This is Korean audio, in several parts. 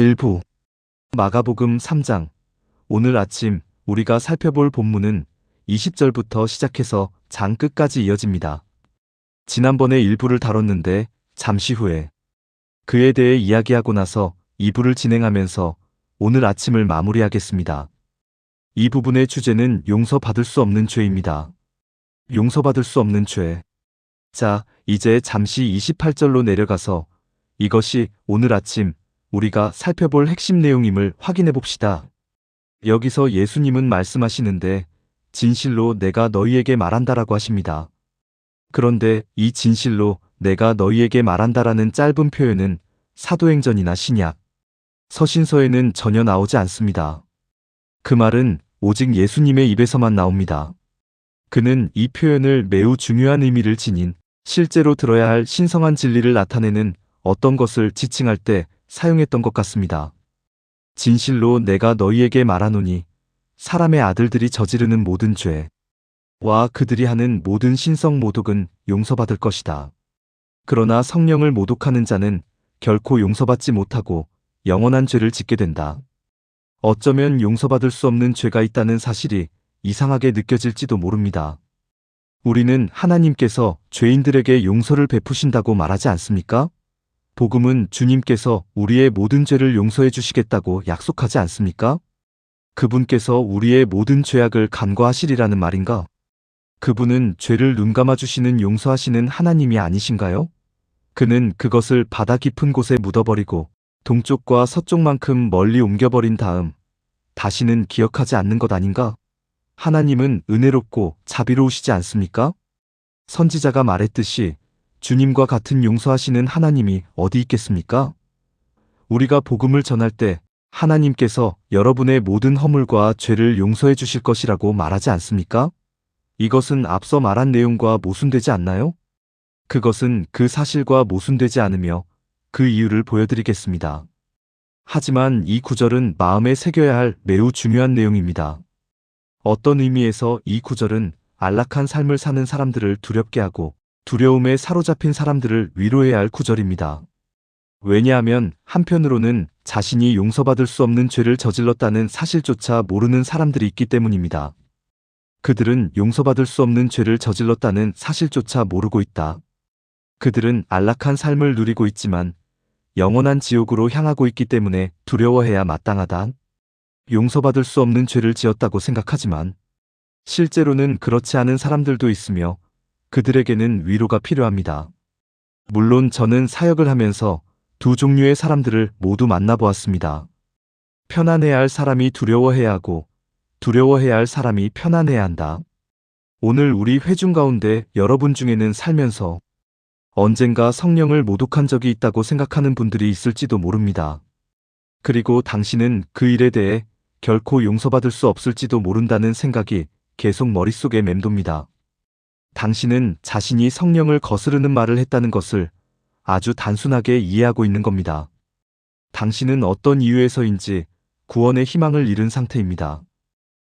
일부 마가복음 3장. 오늘 아침 우리가 살펴볼 본문은 20절부터 시작해서 장 끝까지 이어집니다. 지난번에 1부를 다뤘는데 잠시 후에 그에 대해 이야기하고 나서 2부를 진행하면서 오늘 아침을 마무리하겠습니다. 이 부분의 주제는 용서받을 수 없는 죄입니다. 용서받을 수 없는 죄. 자, 이제 잠시 28절로 내려가서 이것이 오늘 아침 우리가 살펴볼 핵심 내용임을 확인해 봅시다. 여기서 예수님은 말씀하시는데 진실로 내가 너희에게 말한다라고 하십니다. 그런데 이 진실로 내가 너희에게 말한다라는 짧은 표현은 사도행전이나 신약, 서신서에는 전혀 나오지 않습니다. 그 말은 오직 예수님의 입에서만 나옵니다. 그는 이 표현을 매우 중요한 의미를 지닌 실제로 들어야 할 신성한 진리를 나타내는 어떤 것을 지칭할 때 사용했던 것 같습니다. 진실로 내가 너희에게 말하노니 사람의 아들들이 저지르는 모든 죄와 그들이 하는 모든 신성 모독은 용서받을 것이다. 그러나 성령을 모독하는 자는 결코 용서받지 못하고 영원한 죄를 짓게 된다. 어쩌면 용서받을 수 없는 죄가 있다는 사실이 이상하게 느껴질지도 모릅니다. 우리는 하나님께서 죄인들에게 용서를 베푸신다고 말하지 않습니까? 복음은 주님께서 우리의 모든 죄를 용서해 주시겠다고 약속하지 않습니까? 그분께서 우리의 모든 죄악을 간과하시리라는 말인가? 그분은 죄를 눈감아 주시는 용서하시는 하나님이 아니신가요? 그는 그것을 바다 깊은 곳에 묻어버리고 동쪽과 서쪽만큼 멀리 옮겨버린 다음 다시는 기억하지 않는 것 아닌가? 하나님은 은혜롭고 자비로우시지 않습니까? 선지자가 말했듯이 주님과 같은 용서하시는 하나님이 어디 있겠습니까? 우리가 복음을 전할 때 하나님께서 여러분의 모든 허물과 죄를 용서해 주실 것이라고 말하지 않습니까? 이것은 앞서 말한 내용과 모순되지 않나요? 그것은 그 사실과 모순되지 않으며 그 이유를 보여드리겠습니다. 하지만 이 구절은 마음에 새겨야 할 매우 중요한 내용입니다. 어떤 의미에서 이 구절은 안락한 삶을 사는 사람들을 두렵게 하고 두려움에 사로잡힌 사람들을 위로해야 할 구절입니다. 왜냐하면 한편으로는 자신이 용서받을 수 없는 죄를 저질렀다는 사실조차 모르는 사람들이 있기 때문입니다. 그들은 용서받을 수 없는 죄를 저질렀다는 사실조차 모르고 있다. 그들은 안락한 삶을 누리고 있지만 영원한 지옥으로 향하고 있기 때문에 두려워해야 마땅하다. 용서받을 수 없는 죄를 지었다고 생각하지만 실제로는 그렇지 않은 사람들도 있으며 그들에게는 위로가 필요합니다. 물론 저는 사역을 하면서 두 종류의 사람들을 모두 만나보았습니다. 편안해야 할 사람이 두려워해야 하고 두려워해야 할 사람이 편안해야 한다. 오늘 우리 회중 가운데 여러분 중에는 살면서 언젠가 성령을 모독한 적이 있다고 생각하는 분들이 있을지도 모릅니다. 그리고 당신은 그 일에 대해 결코 용서받을 수 없을지도 모른다는 생각이 계속 머릿속에 맴돕니다. 당신은 자신이 성령을 거스르는 말을 했다는 것을 아주 단순하게 이해하고 있는 겁니다. 당신은 어떤 이유에서인지 구원의 희망을 잃은 상태입니다.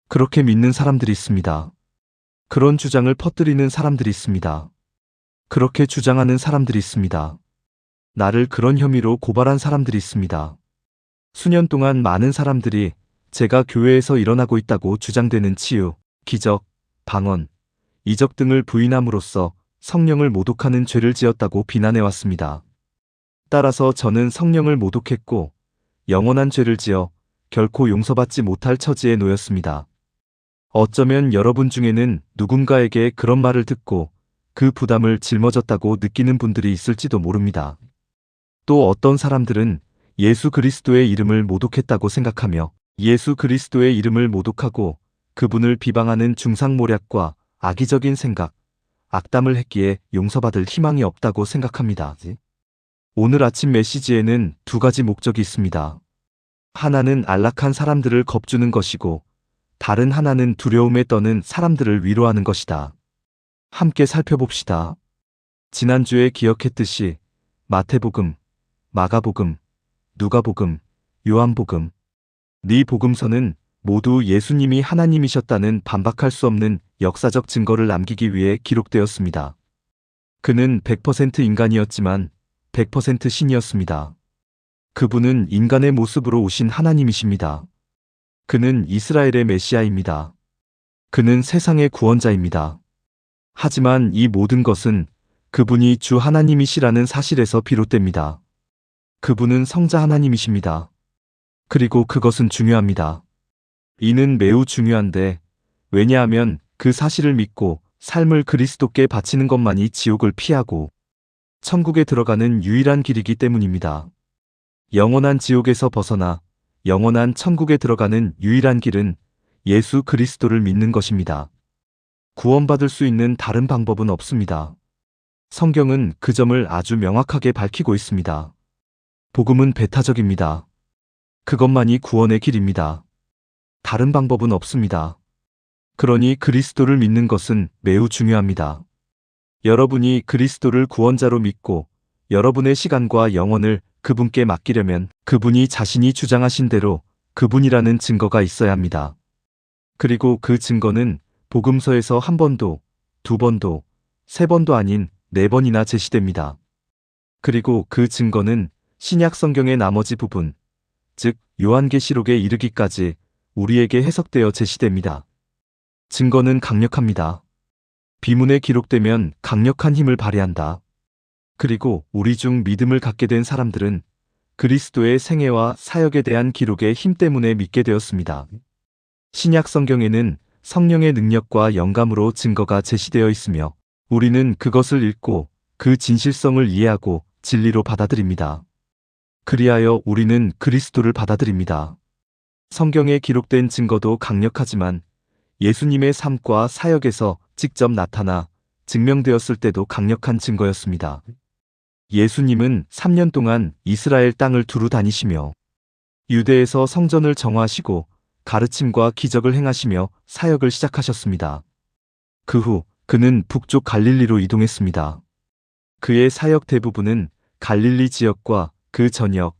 그렇게 믿는 사람들이 있습니다. 그런 주장을 퍼뜨리는 사람들이 있습니다. 그렇게 주장하는 사람들이 있습니다. 나를 그런 혐의로 고발한 사람들이 있습니다. 수년 동안 많은 사람들이 제가 교회에서 일어나고 있다고 주장되는 치유, 기적, 방언, 이적 등을 부인함으로써 성령을 모독하는 죄를 지었다고 비난해왔습니다. 따라서 저는 성령을 모독했고 영원한 죄를 지어 결코 용서받지 못할 처지에 놓였습니다. 어쩌면 여러분 중에는 누군가에게 그런 말을 듣고 그 부담을 짊어졌다고 느끼는 분들이 있을지도 모릅니다. 또 어떤 사람들은 예수 그리스도의 이름을 모독했다고 생각하며 예수 그리스도의 이름을 모독하고 그분을 비방하는 중상모략과 악의적인 생각, 악담을 했기에 용서받을 희망이 없다고 생각합니다. 오늘 아침 메시지에는 두 가지 목적이 있습니다. 하나는 안락한 사람들을 겁주는 것이고 다른 하나는 두려움에 떠는 사람들을 위로하는 것이다. 함께 살펴봅시다. 지난주에 기억했듯이 마태복음, 마가복음, 누가복음, 요한복음, 네 복음서는 모두 예수님이 하나님이셨다는 반박할 수 없는 역사적 증거를 남기기 위해 기록되었습니다. 그는 100% 인간이었지만 100% 신이었습니다. 그분은 인간의 모습으로 오신 하나님이십니다. 그는 이스라엘의 메시아입니다. 그는 세상의 구원자입니다. 하지만 이 모든 것은 그분이 주 하나님이시라는 사실에서 비롯됩니다. 그분은 성자 하나님이십니다. 그리고 그것은 중요합니다. 이는 매우 중요한데, 왜냐하면 그 사실을 믿고 삶을 그리스도께 바치는 것만이 지옥을 피하고 천국에 들어가는 유일한 길이기 때문입니다. 영원한 지옥에서 벗어나 영원한 천국에 들어가는 유일한 길은 예수 그리스도를 믿는 것입니다. 구원받을 수 있는 다른 방법은 없습니다. 성경은 그 점을 아주 명확하게 밝히고 있습니다. 복음은 배타적입니다. 그것만이 구원의 길입니다. 다른 방법은 없습니다. 그러니 그리스도를 믿는 것은 매우 중요합니다. 여러분이 그리스도를 구원자로 믿고 여러분의 시간과 영혼을 그분께 맡기려면 그분이 자신이 주장하신 대로 그분이라는 증거가 있어야 합니다. 그리고 그 증거는 복음서에서 한 번도, 두 번도, 세 번도 아닌 네 번이나 제시됩니다. 그리고 그 증거는 신약 성경의 나머지 부분, 즉 요한계시록에 이르기까지 우리에게 해석되어 제시됩니다. 증거는 강력합니다. 비문에 기록되면 강력한 힘을 발휘한다. 그리고 우리 중 믿음을 갖게 된 사람들은 그리스도의 생애와 사역에 대한 기록의 힘 때문에 믿게 되었습니다. 신약 성경에는 성령의 능력과 영감으로 증거가 제시되어 있으며 우리는 그것을 읽고 그 진실성을 이해하고 진리로 받아들입니다. 그리하여 우리는 그리스도를 받아들입니다. 성경에 기록된 증거도 강력하지만 예수님의 삶과 사역에서 직접 나타나 증명되었을 때도 강력한 증거였습니다. 예수님은 3년 동안 이스라엘 땅을 두루 다니시며 유대에서 성전을 정화하시고 가르침과 기적을 행하시며 사역을 시작하셨습니다. 그 후 그는 북쪽 갈릴리로 이동했습니다. 그의 사역 대부분은 갈릴리 지역과 그 전역,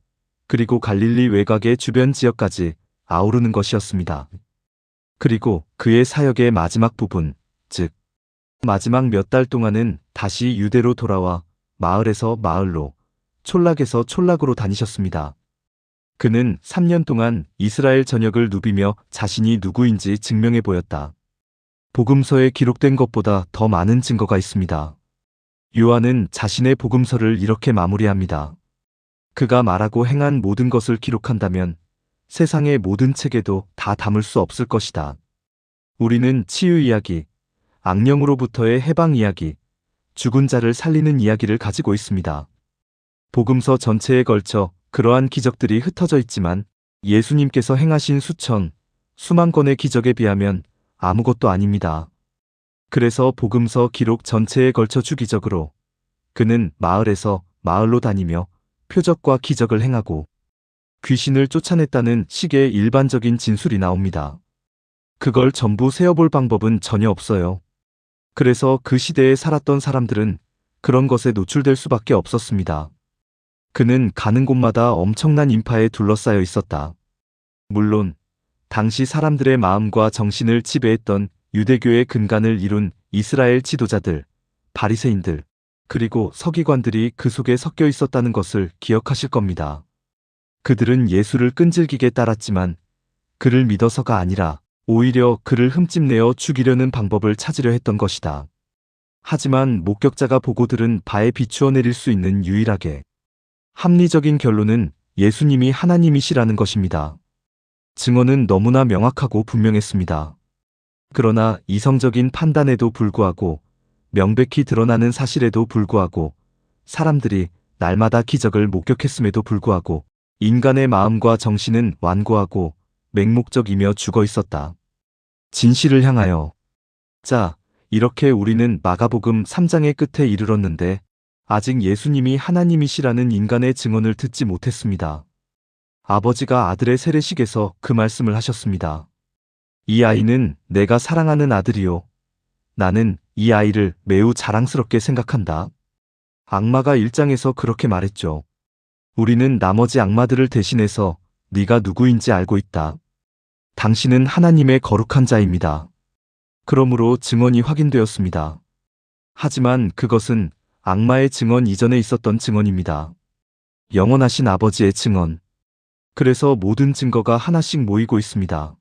그리고 갈릴리 외곽의 주변 지역까지 아우르는 것이었습니다. 그리고 그의 사역의 마지막 부분, 즉 마지막 몇 달 동안은 다시 유대로 돌아와 마을에서 마을로, 촌락에서 촌락으로 다니셨습니다. 그는 3년 동안 이스라엘 전역을 누비며 자신이 누구인지 증명해 보였다. 복음서에 기록된 것보다 더 많은 증거가 있습니다. 요한은 자신의 복음서를 이렇게 마무리합니다. 그가 말하고 행한 모든 것을 기록한다면 세상의 모든 책에도 다 담을 수 없을 것이다. 우리는 치유 이야기, 악령으로부터의 해방 이야기, 죽은 자를 살리는 이야기를 가지고 있습니다. 복음서 전체에 걸쳐 그러한 기적들이 흩어져 있지만 예수님께서 행하신 수만 건의 기적에 비하면 아무것도 아닙니다. 그래서 복음서 기록 전체에 걸쳐 주기적으로 그는 마을에서 마을로 다니며 표적과 기적을 행하고 귀신을 쫓아냈다는 식의 일반적인 진술이 나옵니다. 그걸 전부 세어볼 방법은 전혀 없어요. 그래서 그 시대에 살았던 사람들은 그런 것에 노출될 수밖에 없었습니다. 그는 가는 곳마다 엄청난 인파에 둘러싸여 있었다. 물론 당시 사람들의 마음과 정신을 지배했던 유대교의 근간을 이룬 이스라엘 지도자들, 바리새인들, 그리고 서기관들이 그 속에 섞여 있었다는 것을 기억하실 겁니다. 그들은 예수를 끈질기게 따랐지만 그를 믿어서가 아니라 오히려 그를 흠집내어 죽이려는 방법을 찾으려 했던 것이다. 하지만 목격자가 보고 들은 바에 비추어 내릴 수 있는 유일하게 합리적인 결론은 예수님이 하나님이시라는 것입니다. 증언은 너무나 명확하고 분명했습니다. 그러나 이성적인 판단에도 불구하고 명백히 드러나는 사실에도 불구하고 사람들이 날마다 기적을 목격했음에도 불구하고 인간의 마음과 정신은 완고하고 맹목적이며 죽어 있었다. 진실을 향하여. 자, 이렇게 우리는 마가복음 3장의 끝에 이르렀는데 아직 예수님이 하나님이시라는 인간의 증언을 듣지 못했습니다. 아버지가 아들의 세례식에서 그 말씀을 하셨습니다. 이 아이는 내가 사랑하는 아들이요. 나는 이 아이를 매우 자랑스럽게 생각한다. 악마가 1장에서 그렇게 말했죠. 우리는 나머지 악마들을 대신해서 네가 누구인지 알고 있다. 당신은 하나님의 거룩한 자입니다. 그러므로 증언이 확인되었습니다. 하지만 그것은 악마의 증언 이전에 있었던 증언입니다. 영원하신 아버지의 증언. 그래서 모든 증거가 하나씩 모이고 있습니다.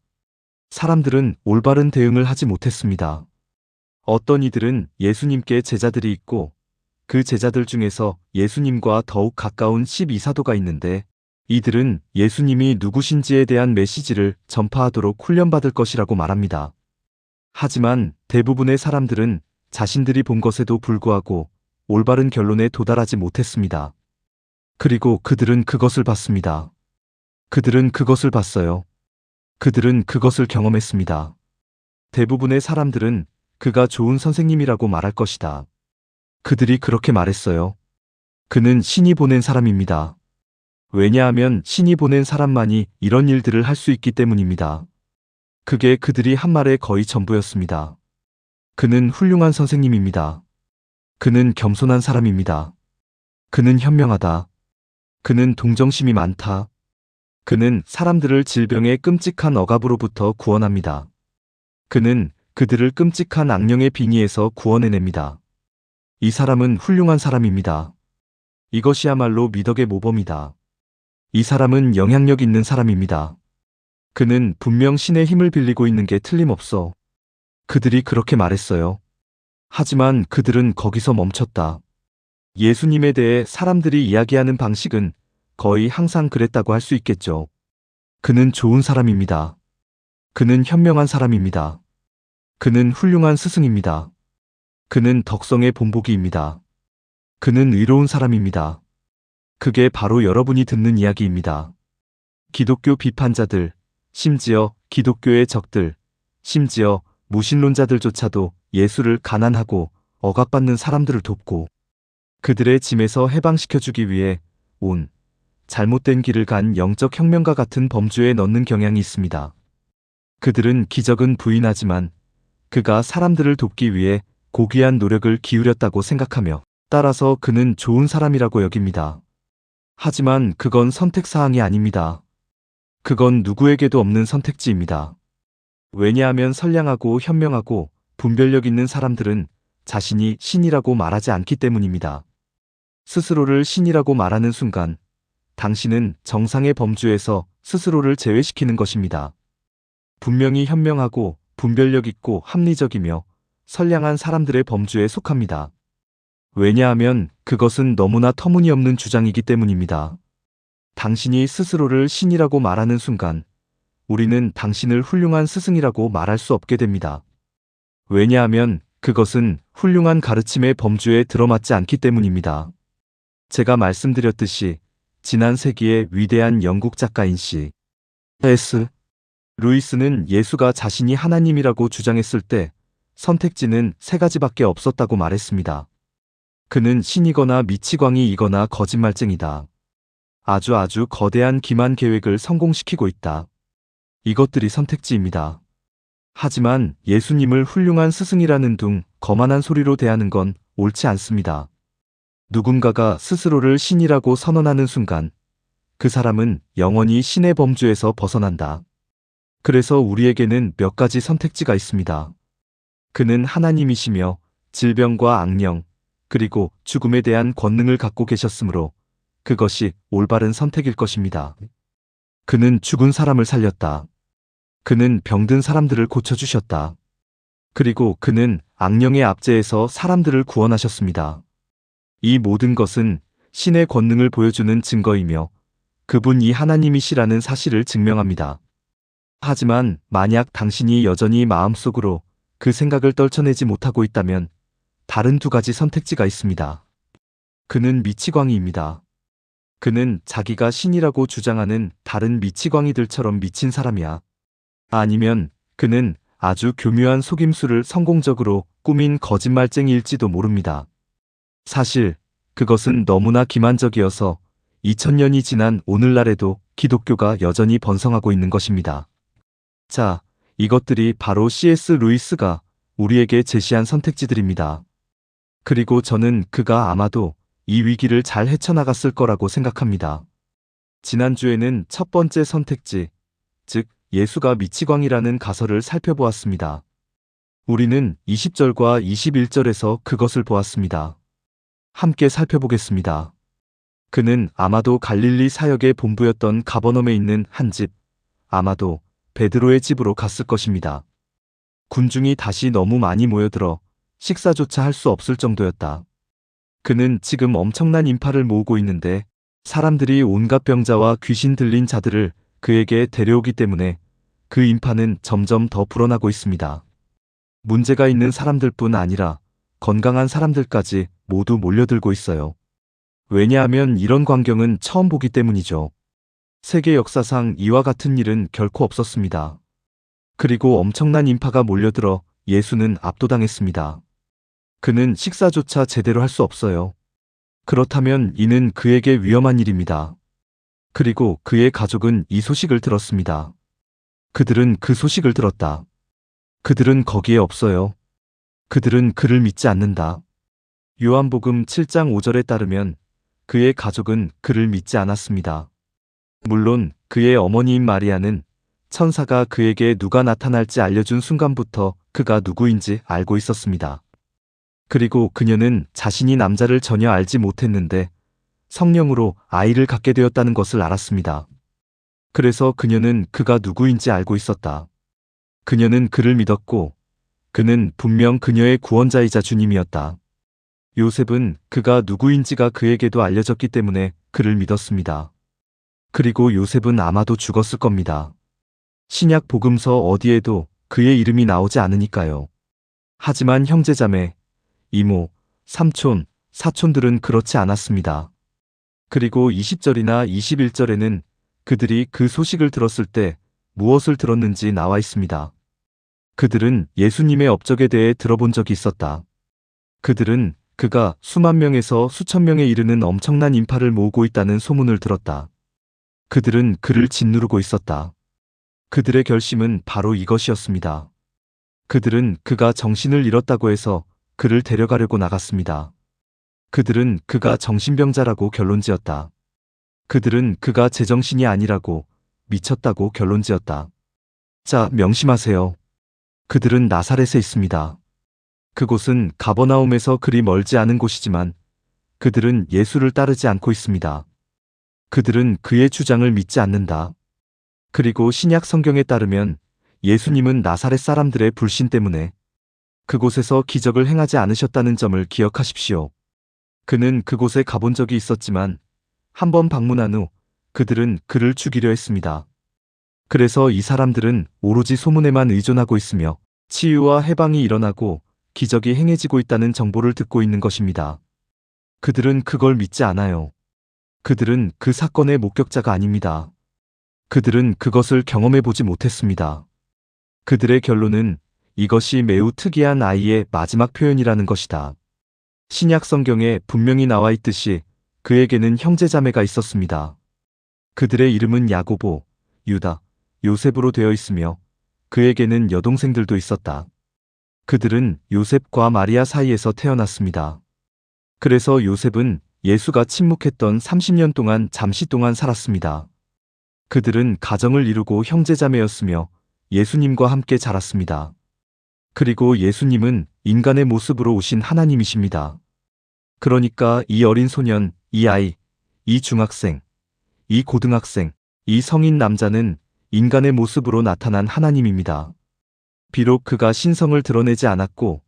사람들은 올바른 대응을 하지 못했습니다. 어떤 이들은 예수님께 제자들이 있고 그 제자들 중에서 예수님과 더욱 가까운 12사도가 있는데 이들은 예수님이 누구신지에 대한 메시지를 전파하도록 훈련받을 것이라고 말합니다. 하지만 대부분의 사람들은 자신들이 본 것에도 불구하고 올바른 결론에 도달하지 못했습니다. 그리고 그들은 그것을 봤습니다. 그들은 그것을 봤어요. 그들은 그것을 경험했습니다. 대부분의 사람들은 그가 좋은 선생님이라고 말할 것이다. 그들이 그렇게 말했어요. 그는 신이 보낸 사람입니다. 왜냐하면 신이 보낸 사람만이 이런 일들을 할 수 있기 때문입니다. 그게 그들이 한 말의 거의 전부였습니다. 그는 훌륭한 선생님입니다. 그는 겸손한 사람입니다. 그는 현명하다. 그는 동정심이 많다. 그는 사람들을 질병의 끔찍한 억압으로부터 구원합니다. 그는 그들을 끔찍한 악령의 빙의에서 구원해냅니다. 이 사람은 훌륭한 사람입니다. 이것이야말로 미덕의 모범이다. 이 사람은 영향력 있는 사람입니다. 그는 분명 신의 힘을 빌리고 있는 게 틀림없어. 그들이 그렇게 말했어요. 하지만 그들은 거기서 멈췄다. 예수님에 대해 사람들이 이야기하는 방식은 거의 항상 그랬다고 할 수 있겠죠. 그는 좋은 사람입니다. 그는 현명한 사람입니다. 그는 훌륭한 스승입니다. 그는 덕성의 본보기입니다. 그는 의로운 사람입니다. 그게 바로 여러분이 듣는 이야기입니다. 기독교 비판자들, 심지어 기독교의 적들, 심지어 무신론자들조차도 예수를 가난하고 억압받는 사람들을 돕고 그들의 짐에서 해방시켜주기 위해 온 잘못된 길을 간 영적 혁명가 같은 범주에 넣는 경향이 있습니다. 그들은 기적은 부인하지만 그가 사람들을 돕기 위해 고귀한 노력을 기울였다고 생각하며 따라서 그는 좋은 사람이라고 여깁니다. 하지만 그건 선택사항이 아닙니다. 그건 누구에게도 없는 선택지입니다. 왜냐하면 선량하고 현명하고 분별력 있는 사람들은 자신이 신이라고 말하지 않기 때문입니다. 스스로를 신이라고 말하는 순간 당신은 정상의 범주에서 스스로를 제외시키는 것입니다. 분명히 현명하고 분별력 있고 합리적이며 선량한 사람들의 범주에 속합니다. 왜냐하면 그것은 너무나 터무니없는 주장이기 때문입니다. 당신이 스스로를 신이라고 말하는 순간 우리는 당신을 훌륭한 스승이라고 말할 수 없게 됩니다. 왜냐하면 그것은 훌륭한 가르침의 범주에 들어맞지 않기 때문입니다. 제가 말씀드렸듯이 지난 세기의 위대한 영국 작가인 C.S. 루이스는 예수가 자신이 하나님이라고 주장했을 때 선택지는 세 가지밖에 없었다고 말했습니다. 그는 신이거나 미치광이이거나 거짓말쟁이다. 아주 거대한 기만 계획을 성공시키고 있다. 이것들이 선택지입니다. 하지만 예수님을 훌륭한 스승이라는 둥 거만한 소리로 대하는 건 옳지 않습니다. 누군가가 스스로를 신이라고 선언하는 순간 그 사람은 영원히 신의 범주에서 벗어난다. 그래서 우리에게는 몇 가지 선택지가 있습니다. 그는 하나님이시며 질병과 악령, 그리고 죽음에 대한 권능을 갖고 계셨으므로 그것이 올바른 선택일 것입니다. 그는 죽은 사람을 살렸다. 그는 병든 사람들을 고쳐주셨다. 그리고 그는 악령의 압제에서 사람들을 구원하셨습니다. 이 모든 것은 신의 권능을 보여주는 증거이며 그분이 하나님이시라는 사실을 증명합니다. 하지만 만약 당신이 여전히 마음속으로 그 생각을 떨쳐내지 못하고 있다면 다른 두 가지 선택지가 있습니다. 그는 미치광이입니다. 그는 자기가 신이라고 주장하는 다른 미치광이들처럼 미친 사람이야. 아니면 그는 아주 교묘한 속임수를 성공적으로 꾸민 거짓말쟁이일지도 모릅니다. 사실 그것은 너무나 기만적이어서 2000년이 지난 오늘날에도 기독교가 여전히 번성하고 있는 것입니다. 자, 이것들이 바로 C.S. 루이스가 우리에게 제시한 선택지들입니다. 그리고 저는 그가 아마도 이 위기를 잘 헤쳐나갔을 거라고 생각합니다. 지난주에는 첫 번째 선택지, 즉 예수가 미치광이라는 가설을 살펴보았습니다. 우리는 20절과 21절에서 그것을 보았습니다. 함께 살펴보겠습니다. 그는 아마도 갈릴리 사역의 본부였던 가버넘에 있는 한 집, 아마도 베드로의 집으로 갔을 것입니다. 군중이 다시 너무 많이 모여들어 식사조차 할 수 없을 정도였다. 그는 지금 엄청난 인파를 모으고 있는데 사람들이 온갖 병자와 귀신 들린 자들을 그에게 데려오기 때문에 그 인파는 점점 더 불어나고 있습니다. 문제가 있는 사람들뿐 아니라 건강한 사람들까지 모두 몰려들고 있어요. 왜냐하면 이런 광경은 처음 보기 때문이죠. 세계 역사상 이와 같은 일은 결코 없었습니다. 그리고 엄청난 인파가 몰려들어 예수는 압도당했습니다. 그는 식사조차 제대로 할 수 없어요. 그렇다면 이는 그에게 위험한 일입니다. 그리고 그의 가족은 이 소식을 들었습니다. 그들은 그 소식을 들었다. 그들은 거기에 없어요. 그들은 그를 믿지 않는다. 요한복음 7장 5절에 따르면 그의 가족은 그를 믿지 않았습니다. 물론 그의 어머니인 마리아는 천사가 그에게 누가 나타날지 알려준 순간부터 그가 누구인지 알고 있었습니다. 그리고 그녀는 자신이 남자를 전혀 알지 못했는데 성령으로 아이를 갖게 되었다는 것을 알았습니다. 그래서 그녀는 그가 누구인지 알고 있었다. 그녀는 그를 믿었고 그는 분명 그녀의 구원자이자 주님이었다. 요셉은 그가 누구인지가 그에게도 알려졌기 때문에 그를 믿었습니다. 그리고 요셉은 아마도 죽었을 겁니다. 신약 복음서 어디에도 그의 이름이 나오지 않으니까요. 하지만 형제자매, 이모, 삼촌, 사촌들은 그렇지 않았습니다. 그리고 20절이나 21절에는 그들이 그 소식을 들었을 때 무엇을 들었는지 나와 있습니다. 그들은 예수님의 업적에 대해 들어본 적이 있었다. 그들은 그가 수만 명에서 수천 명에 이르는 엄청난 인파를 모으고 있다는 소문을 들었다. 그들은 그를 짓누르고 있었다. 그들의 결심은 바로 이것이었습니다. 그들은 그가 정신을 잃었다고 해서 그를 데려가려고 나갔습니다. 그들은 그가 정신병자라고 결론지었다. 그들은 그가 제정신이 아니라고, 미쳤다고 결론지었다. 자, 명심하세요. 그들은 나사렛에 있습니다. 그곳은 가버나움에서 그리 멀지 않은 곳이지만 그들은 예수를 따르지 않고 있습니다. 그들은 그의 주장을 믿지 않는다. 그리고 신약 성경에 따르면 예수님은 나사렛 사람들의 불신 때문에 그곳에서 기적을 행하지 않으셨다는 점을 기억하십시오. 그는 그곳에 가본 적이 있었지만 한 번 방문한 후 그들은 그를 죽이려 했습니다. 그래서 이 사람들은 오로지 소문에만 의존하고 있으며 치유와 해방이 일어나고 기적이 행해지고 있다는 정보를 듣고 있는 것입니다. 그들은 그걸 믿지 않아요. 그들은 그 사건의 목격자가 아닙니다. 그들은 그것을 경험해 보지 못했습니다. 그들의 결론은 이것이 매우 특이한 아이의 마지막 표현이라는 것이다. 신약 성경에 분명히 나와 있듯이 그에게는 형제자매가 있었습니다. 그들의 이름은 야고보, 유다, 요셉으로 되어 있으며 그에게는 여동생들도 있었다. 그들은 요셉과 마리아 사이에서 태어났습니다. 그래서 요셉은 예수가 침묵했던 30년 동안 잠시 동안 살았습니다. 그들은 가정을 이루고 형제자매였으며 예수님과 함께 자랐습니다. 그리고 예수님은 인간의 모습으로 오신 하나님이십니다. 그러니까 이 어린 소년, 이 아이, 이 중학생, 이 고등학생, 이 성인 남자는 인간의 모습으로 나타난 하나님입니다. 비록 그가 신성을 드러내지 않았고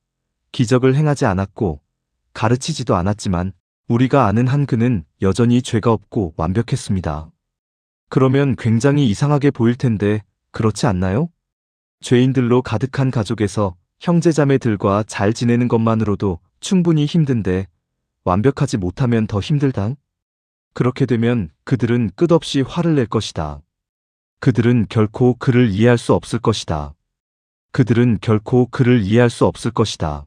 기적을 행하지 않았고 가르치지도 않았지만 우리가 아는 한 그는 여전히 죄가 없고 완벽했습니다. 그러면 굉장히 이상하게 보일 텐데 그렇지 않나요? 죄인들로 가득한 가족에서 형제자매들과 잘 지내는 것만으로도 충분히 힘든데 완벽하지 못하면 더 힘들다? 그렇게 되면 그들은 끝없이 화를 낼 것이다. 그들은 결코 그를 이해할 수 없을 것이다. 그들은 결코 그를 이해할 수 없을 것이다.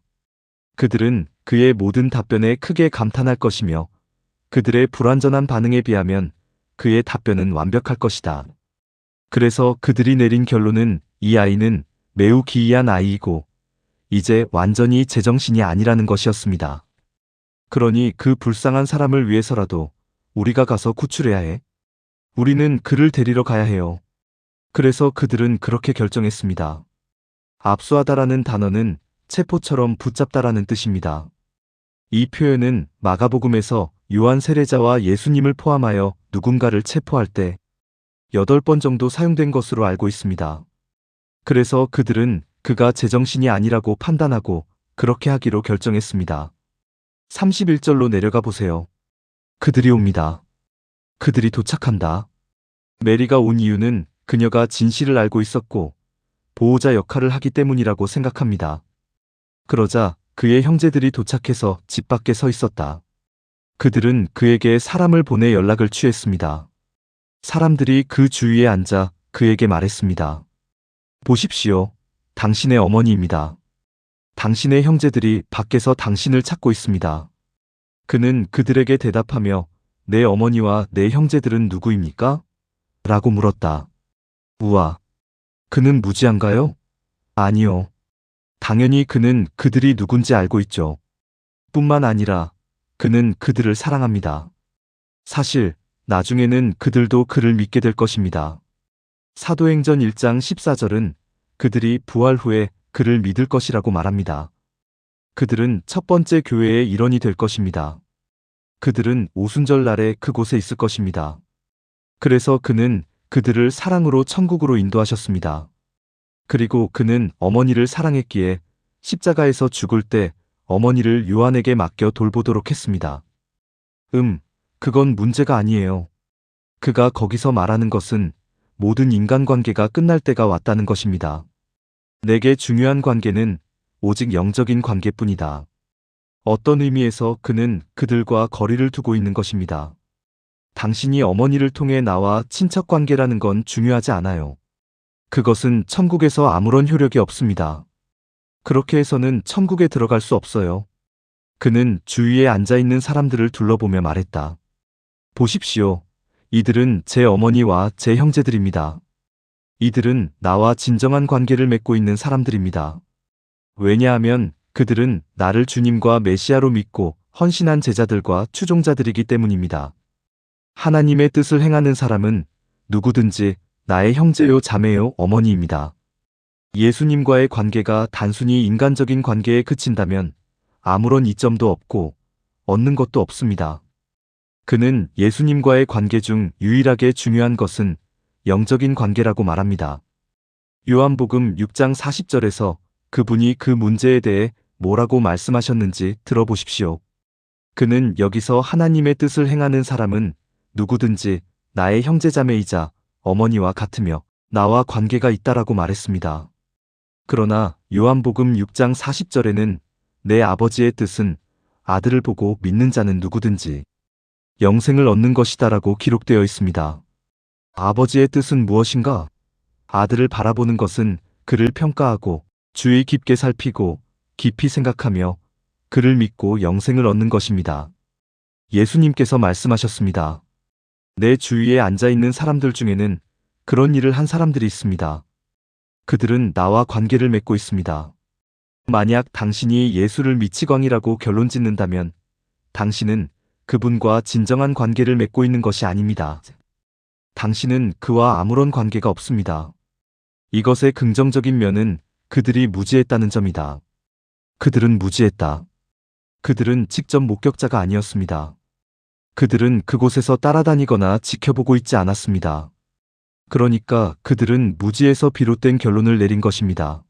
그들은 그의 모든 답변에 크게 감탄할 것이며 그들의 불완전한 반응에 비하면 그의 답변은 완벽할 것이다. 그래서 그들이 내린 결론은 이 아이는 매우 기이한 아이이고 이제 완전히 제정신이 아니라는 것이었습니다. 그러니 그 불쌍한 사람을 위해서라도 우리가 가서 구출해야 해. 우리는 그를 데리러 가야 해요. 그래서 그들은 그렇게 결정했습니다. 압수하다라는 단어는 체포처럼 붙잡다라는 뜻입니다. 이 표현은 마가복음에서 요한 세례자와 예수님을 포함하여 누군가를 체포할 때 8번 정도 사용된 것으로 알고 있습니다. 그래서 그들은 그가 제정신이 아니라고 판단하고 그렇게 하기로 결정했습니다. 31절로 내려가 보세요. 그들이 옵니다. 그들이 도착한다. 메리가 온 이유는 그녀가 진실을 알고 있었고 보호자 역할을 하기 때문이라고 생각합니다. 그러자 그의 형제들이 도착해서 집 밖에 서 있었다. 그들은 그에게 사람을 보내 연락을 취했습니다. 사람들이 그 주위에 앉아 그에게 말했습니다. 보십시오. 당신의 어머니입니다. 당신의 형제들이 밖에서 당신을 찾고 있습니다. 그는 그들에게 대답하며 내 어머니와 내 형제들은 누구입니까? 라고 물었다. 우와. 그는 무지한가요? 아니요. 당연히 그는 그들이 누군지 알고 있죠. 뿐만 아니라 그는 그들을 사랑합니다. 사실 나중에는 그들도 그를 믿게 될 것입니다. 사도행전 1장 14절은 그들이 부활 후에 그를 믿을 것이라고 말합니다. 그들은 첫 번째 교회의 일원이 될 것입니다. 그들은 오순절 날에 그곳에 있을 것입니다. 그래서 그는 그들을 사랑으로 천국으로 인도하셨습니다. 그리고 그는 어머니를 사랑했기에 십자가에서 죽을 때 어머니를 요한에게 맡겨 돌보도록 했습니다. 그건 문제가 아니에요. 그가 거기서 말하는 것은 모든 인간관계가 끝날 때가 왔다는 것입니다. 내게 중요한 관계는 오직 영적인 관계뿐이다. 어떤 의미에서 그는 그들과 거리를 두고 있는 것입니다. 당신이 어머니를 통해 나와 친척 관계라는 건 중요하지 않아요. 그것은 천국에서 아무런 효력이 없습니다. 그렇게 해서는 천국에 들어갈 수 없어요. 그는 주위에 앉아있는 사람들을 둘러보며 말했다. 보십시오. 이들은 제 어머니와 제 형제들입니다. 이들은 나와 진정한 관계를 맺고 있는 사람들입니다. 왜냐하면 그들은 나를 주님과 메시아로 믿고 헌신한 제자들과 추종자들이기 때문입니다. 하나님의 뜻을 행하는 사람은 누구든지 나의 형제요 자매요 어머니입니다. 예수님과의 관계가 단순히 인간적인 관계에 그친다면 아무런 이점도 없고 얻는 것도 없습니다. 그는 예수님과의 관계 중 유일하게 중요한 것은 영적인 관계라고 말합니다. 요한복음 6장 40절에서 그분이 그 문제에 대해 뭐라고 말씀하셨는지 들어보십시오. 그는 여기서 하나님의 뜻을 행하는 사람은 누구든지 나의 형제자매이자 어머니와 같으며 나와 관계가 있다라고 말했습니다. 그러나 요한복음 6장 40절에는 내 아버지의 뜻은 아들을 보고 믿는 자는 누구든지 영생을 얻는 것이다라고 기록되어 있습니다. 아버지의 뜻은 무엇인가? 아들을 바라보는 것은 그를 평가하고 주의 깊게 살피고 깊이 생각하며 그를 믿고 영생을 얻는 것입니다. 예수님께서 말씀하셨습니다. 내 주위에 앉아있는 사람들 중에는 그런 일을 한 사람들이 있습니다. 그들은 나와 관계를 맺고 있습니다. 만약 당신이 예수를 미치광이라고 결론 짓는다면 당신은 그분과 진정한 관계를 맺고 있는 것이 아닙니다. 당신은 그와 아무런 관계가 없습니다. 이것의 긍정적인 면은 그들이 무지했다는 점이다. 그들은 무지했다. 그들은 직접 목격자가 아니었습니다. 그들은 그곳에서 따라다니거나 지켜보고 있지 않았습니다. 그러니까 그들은 무지에서 비롯된 결론을 내린 것입니다.